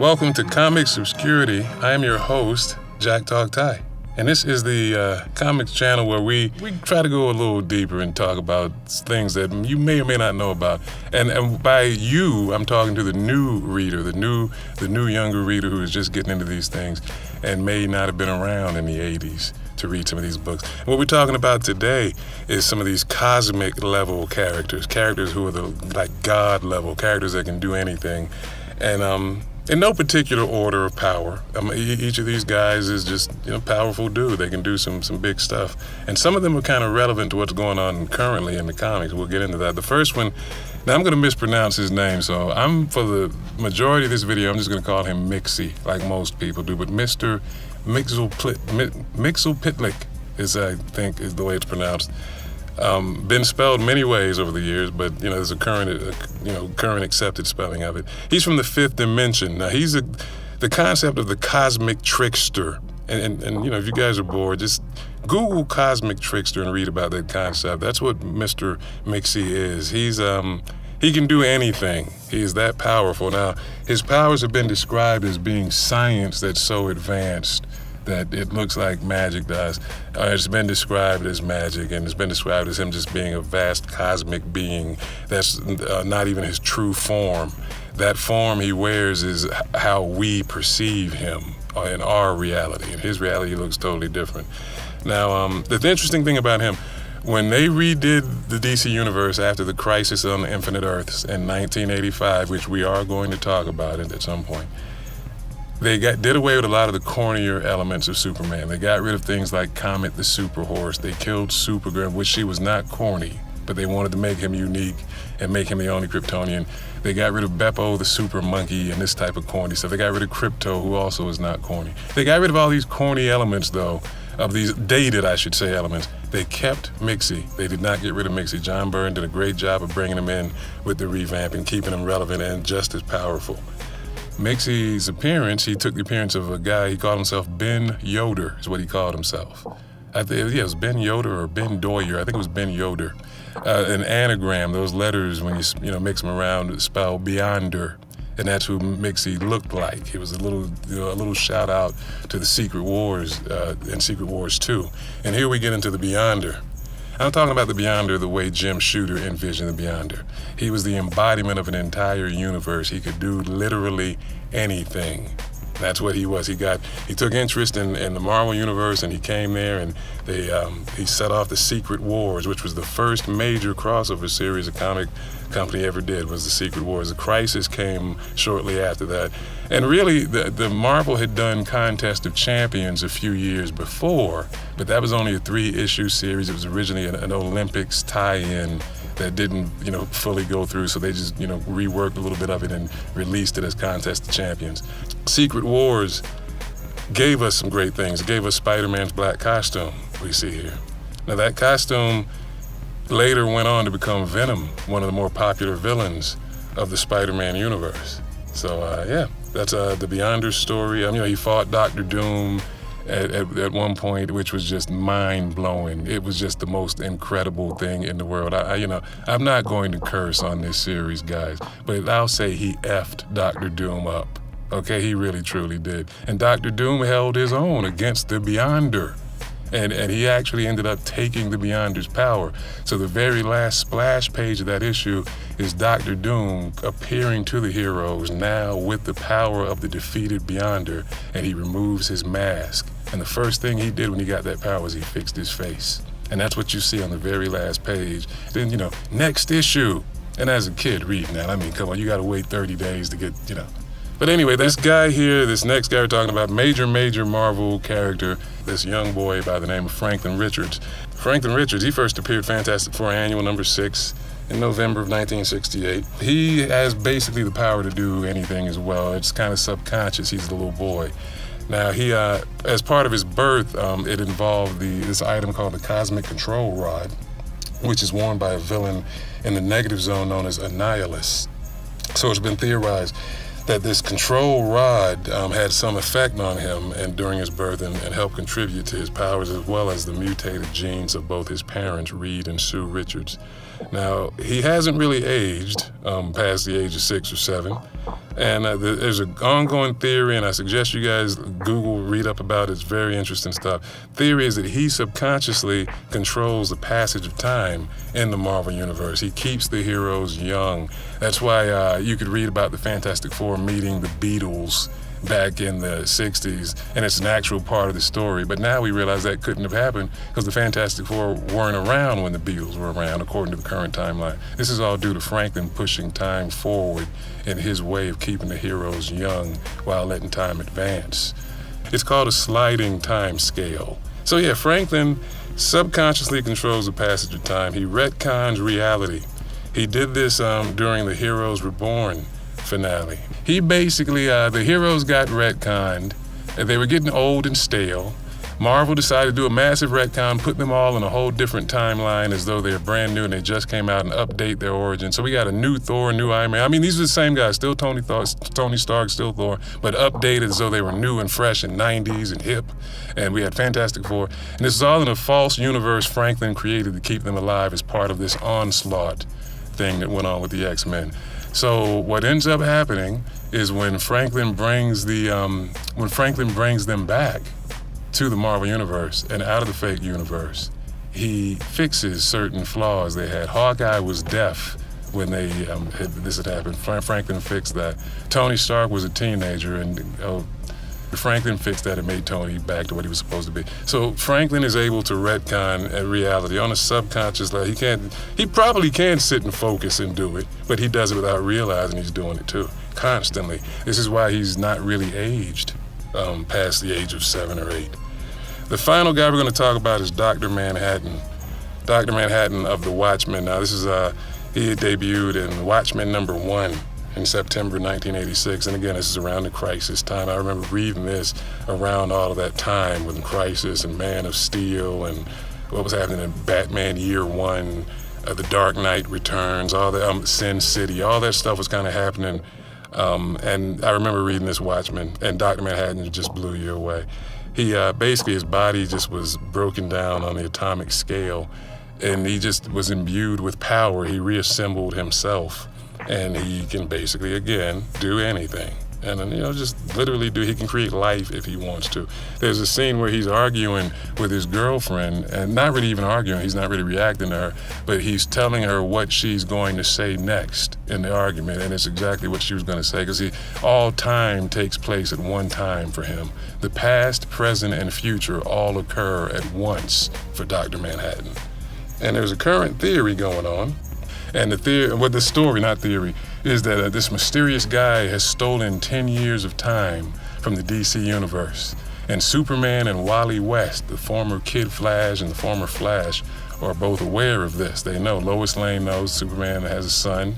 Welcome to Comics Obscurity. I am your host, Mxyzptlk. And this is the comics channel where we try to go a little deeper and talk about things that you may or may not know about. And by you, I'm talking to the new reader, the new younger reader who is just getting into these things and may not have been around in the 80s to read some of these books. And what we're talking about today is some of these cosmic level characters who are like God level, characters that can do anything. And in no particular order of power. Each of these guys is just powerful dude. They can do some big stuff. And some of them are kind of relevant to what's going on currently in the comics. We'll get into that. The first one, now I'm going to mispronounce his name, so for the majority of this video, I'm just going to call him Mxy, like most people do. But Mr. Mxyzptlk is, I think, is the way it's pronounced. Been spelled many ways over the years, but there's a current accepted spelling of it. He's from the fifth dimension. Now he's the concept of the cosmic trickster, and if you guys are bored, just Google cosmic trickster and read about that concept. That's what Mr. Mxy is. He can do anything. He is that powerful. Now his powers have been described as being science that's so advanced that it looks like magic does. It's been described as magic, and it's been described as him just being a vast cosmic being that's not even his true form. That form he wears is how we perceive him in our reality. In his reality, he looks totally different. Now, the interesting thing about him, when they redid the DC universe after the Crisis on the Infinite Earths in 1985, which we are going to talk about it at some point, they did away with a lot of the cornier elements of Superman. They got rid of things like Comet the Super Horse. They killed Supergirl, which she was not corny, but they wanted to make him unique and make him the only Kryptonian. They got rid of Beppo the Super Monkey and this type of corny stuff. They got rid of Krypto, who also is not corny. They got rid of all these corny elements, though, of these dated, I should say, elements. They kept Mxy. They did not get rid of Mxy. John Byrne did a great job of bringing him in with the revamp and keeping him relevant and just as powerful. Mxy's appearance, he took the appearance of a guy, he called himself Ben Yoder, is what he called himself. I think it was Ben Yoder or Ben Doyer. I think it was Ben Yoder. An anagram, those letters, when you mix them around, spell Beyonder. And that's who Mxy looked like. It was a little shout out to the Secret Wars and Secret Wars 2. And here we get into the Beyonder. I'm talking about the Beyonder the way Jim Shooter envisioned the Beyonder. He was the embodiment of an entire universe. He could do literally anything. That's what he was. He took interest in the Marvel universe, and he came there, and he set off the Secret Wars, which was the first major crossover series a comic company ever did, was the Secret Wars. The Crisis came shortly after that. And really, the Marvel had done Contest of Champions a few years before, but that was only a 3-issue series. It was originally an Olympics tie-in that didn't, fully go through, so they just, reworked a little bit of it and released it as Contest of Champions. Secret Wars gave us some great things. It gave us Spider-Man's black costume we see here. Now that costume later went on to become Venom, one of the more popular villains of the Spider-Man universe. So that's the Beyonder's story. He fought Dr. Doom at one point, which was just mind-blowing. It was just the most incredible thing in the world. I'm not going to curse on this series, guys, but I'll say he effed Dr. Doom up. Okay, he really, truly did. And Dr. Doom held his own against the Beyonder. And he actually ended up taking the Beyonder's power. So the very last splash page of that issue is Dr. Doom appearing to the heroes now with the power of the defeated Beyonder, and he removes his mask. And the first thing he did when he got that power was he fixed his face. And that's what you see on the very last page. Then, next issue. And as a kid reading that, come on, you gotta wait 30 days to get, But anyway, this guy here, this next guy we're talking about, major Marvel character, this young boy by the name of Franklin Richards. Franklin Richards, he first appeared Fantastic Four Annual number 6 in November of 1968. He has basically the power to do anything as well. It's kind of subconscious. He's a little boy. Now, he, as part of his birth, it involved this item called the Cosmic Control Rod, which is worn by a villain in the negative zone known as Annihilus. So it's been theorized that this control rod had some effect on him and during his birth and helped contribute to his powers, as well as the mutated genes of both his parents, Reed and Sue Richards. Now, he hasn't really aged past the age of 6 or 7. And there's an ongoing theory, and I suggest you guys Google, read up about it. It's very interesting stuff. Theory is that he subconsciously controls the passage of time in the Marvel Universe. He keeps the heroes young. That's why you could read about the Fantastic Four meeting the Beatles back in the 60s, and it's an actual part of the story. But now we realize that couldn't have happened because the Fantastic Four weren't around when the Beatles were around, according to the current timeline. This is all due to Franklin pushing time forward in his way of keeping the heroes young while letting time advance. It's called a sliding time scale. So yeah, Franklin subconsciously controls the passage of time. He retcons reality. He did this during the Heroes Reborn finale. He basically, the heroes got retconned, and they were getting old and stale. Marvel decided to do a massive retcon, put them all in a whole different timeline as though they're brand new and they just came out and update their origin. So we got a new Thor, new Iron Man. I mean, these are the same guys, still Tony Stark, still Thor, but updated as though they were new and fresh and 90s and hip. And we had Fantastic Four. And this is all in a false universe Franklin created to keep them alive as part of this onslaught thing that went on with the X-Men. So what ends up happening is when Franklin brings them back to the Marvel Universe and out of the fake universe, he fixes certain flaws they had. Hawkeye was deaf when this had happened. Franklin fixed that. Tony Stark was a teenager, and Franklin fixed that and made Tony back to what he was supposed to be. So Franklin is able to retcon a reality on a subconscious level. He probably can sit and focus and do it, but he does it without realizing he's doing it too, constantly. This is why he's not really aged past the age of 7 or 8. The final guy we're going to talk about is Dr. Manhattan. Dr. Manhattan of the Watchmen. Now this is, he had debuted in Watchmen #1 in September 1986. And again, this is around the Crisis time. I remember reading this around all of that time with Crisis and Man of Steel and what was happening in Batman Year One, The Dark Knight Returns, all that, Sin City, all that stuff was kind of happening. And I remember reading this Watchmen, and Dr. Manhattan just blew you away. He basically, his body just was broken down on the atomic scale, and he just was imbued with power. He reassembled himself. And he can basically, again, do anything. And then, just literally he can create life if he wants to. There's a scene where he's arguing with his girlfriend, and not really even arguing, he's not really reacting to her, but he's telling her what she's going to say next in the argument, and it's exactly what she was going to say, because all time takes place at one time for him. The past, present, and future all occur at once for Dr. Manhattan. And there's a current theory going on. And the story, not theory, is that this mysterious guy has stolen 10 years of time from the DC universe. And Superman and Wally West, the former Kid Flash and the former Flash, are both aware of this. They know. Lois Lane knows. Superman has a son,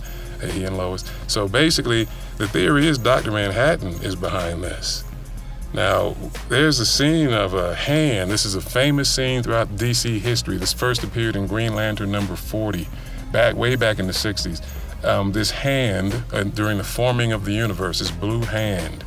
he and Lois. So basically, the theory is Dr. Manhattan is behind this. Now, there's a scene of a hand. This is a famous scene throughout DC history. This first appeared in Green Lantern #40. Way back in the 60s, this hand, during the forming of the universe, this blue hand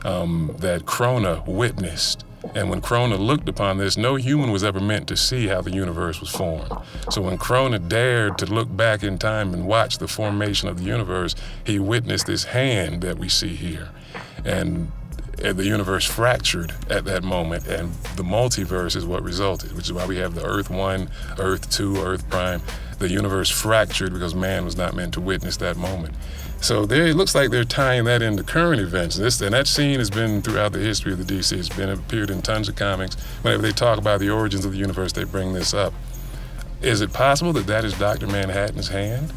that Krona witnessed. And when Krona looked upon this, no human was ever meant to see how the universe was formed. So when Krona dared to look back in time and watch the formation of the universe, he witnessed this hand that we see here. And the universe fractured at that moment, and the multiverse is what resulted, which is why we have the Earth 1, Earth 2, Earth Prime. The universe fractured because man was not meant to witness that moment. So it looks like they're tying that into current events. And that scene has been throughout the history of the DC. It's appeared in tons of comics. Whenever they talk about the origins of the universe, they bring this up. Is it possible that is Dr. Manhattan's hand?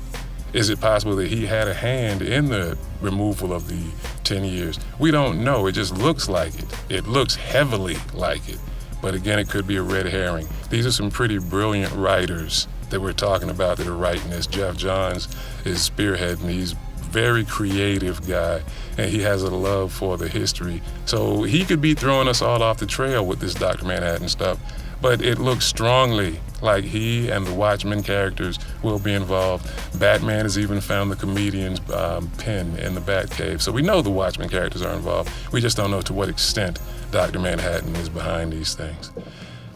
Is it possible that he had a hand in the removal of the 10 years? We don't know. It just looks like it. It looks heavily like it. But again, it could be a red herring. These are some pretty brilliant writers that we're talking about that are writing this. Jeff Johns is spearheading. He's a very creative guy, and he has a love for the history. So he could be throwing us all off the trail with this Dr. Manhattan stuff, but it looks strongly like he and the Watchmen characters will be involved. Batman has even found the comedian's pen in the Batcave. So we know the Watchmen characters are involved. We just don't know to what extent Dr. Manhattan is behind these things.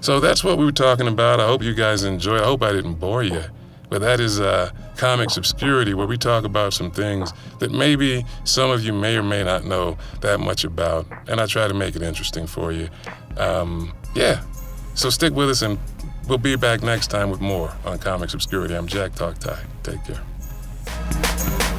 So that's what we were talking about. I hope you guys enjoy. I hope I didn't bore you But that is Comics Obscurity, where we talk about some things that maybe some of you may or may not know that much about, and I try to make it interesting for you. Yeah, so stick with us, and we'll be back next time with more on Comics Obscurity. I'm Mxyzptlk. Take care.